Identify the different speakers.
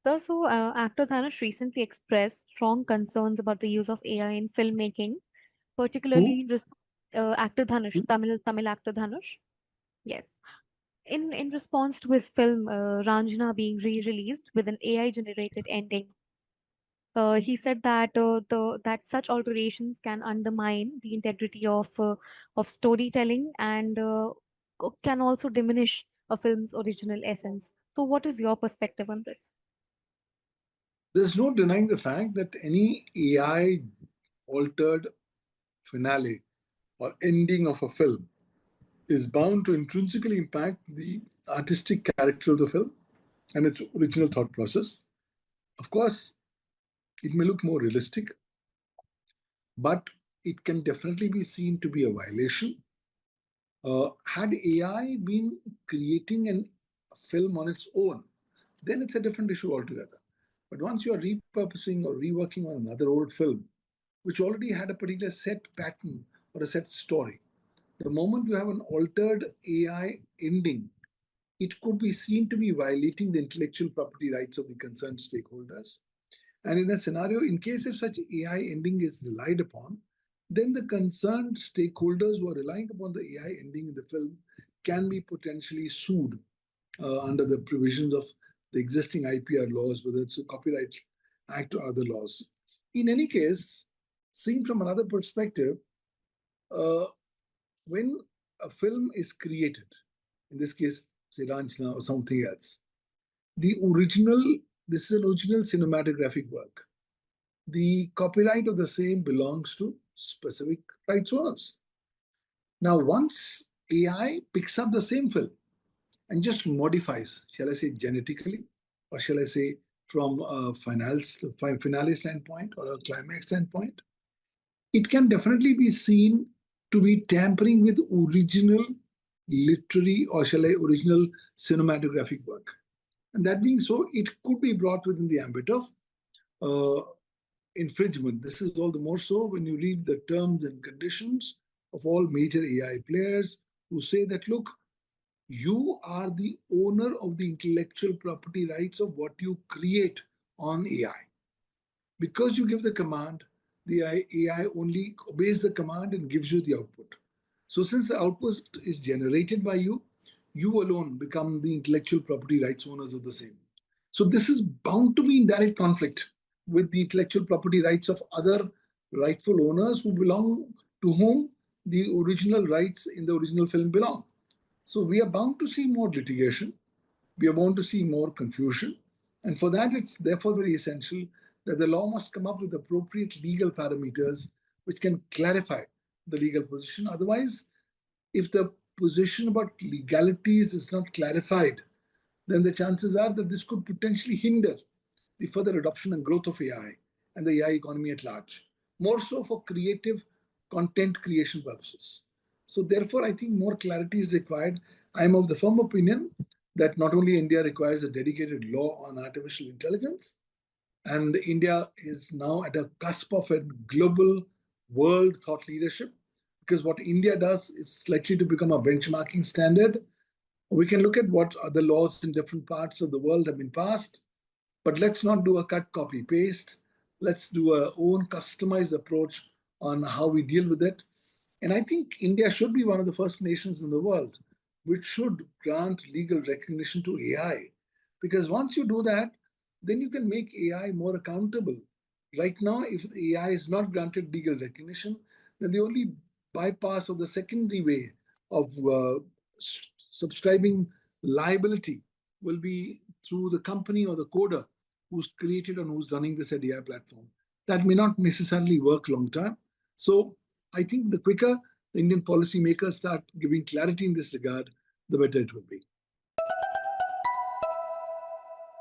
Speaker 1: Actor Dhanush recently expressed strong concerns about the use of AI in filmmaking,
Speaker 2: Who?
Speaker 1: particularly actor Dhanush, Tamil actor Dhanush. Yes. In response to his film Raanjhanaa being re-released with an AI-generated ending, he said that that such alterations can undermine the integrity of storytelling and can also diminish a film's original essence. So, what is your perspective on this?
Speaker 2: There's no denying the fact that any AI altered finale or ending of a film is bound to intrinsically impact the artistic character of the film and its original thought process. Of course, it may look more realistic, but it can definitely be seen to be a violation. Had AI been creating a film on its own, then it's a different issue altogether. But once you are repurposing or reworking on another old film, which already had a particular set pattern or a set story, the moment you have an altered AI ending, it could be seen to be violating the intellectual property rights of the concerned stakeholders. And in a scenario, in case if such AI ending is relied upon, then the concerned stakeholders who are relying upon the AI ending in the film can be potentially sued under the provisions of the existing IPR laws, whether it's a Copyright Act or other laws. In any case, seen from another perspective, uh, when a film is created, in this case, say Raanjhanaa or something else, the original, this is an original cinematographic work. The copyright of the same belongs to specific rights owners. Now, once AI picks up the same film and just modifies, shall I say genetically, or shall I say from a finale standpoint or a climax standpoint, it can definitely be seen to be tampering with original literary or shall I original cinematographic work. And that being so, it could be brought within the ambit of uh, infringement. This is all the more so when you read the terms and conditions of all major AI players who say that, look, you are the owner of the intellectual property rights of what you create on AI. Because you give the command, the AI only obeys the command and gives you the output. So, since the output is generated by you, you alone become the intellectual property rights owners of the same. So, this is bound to be in direct conflict with the intellectual property rights of other rightful owners who belong to whom the original rights in the original film belong. So, we are bound to see more litigation, we are bound to see more confusion. And for that, it's therefore very essential that the law must come up with appropriate legal parameters which can clarify the legal position. Otherwise, if the position about legalities is not clarified, then the chances are that this could potentially hinder the further adoption and growth of AI and the AI economy at large, more so for creative content creation purposes. So, therefore, I think more clarity is required. I am of the firm opinion that not only India requires a dedicated law on artificial intelligence, and India is now at a cusp of a global world thought leadership, because what India does is likely to become a benchmarking standard. We can look at what other laws in different parts of the world have been passed, but let's not do a cut, copy, paste. Let's do our own customized approach on how we deal with it. And I think India should be one of the first nations in the world which should grant legal recognition to AI. Because once you do that, then you can make AI more accountable. Right now, if AI is not granted legal recognition, then the only bypass of the secondary way of subscribing liability will be through the company or the coder who's created and who's running this AI platform. That may not necessarily work long term. So I think the quicker the Indian policymakers start giving clarity in this regard, the better it will be.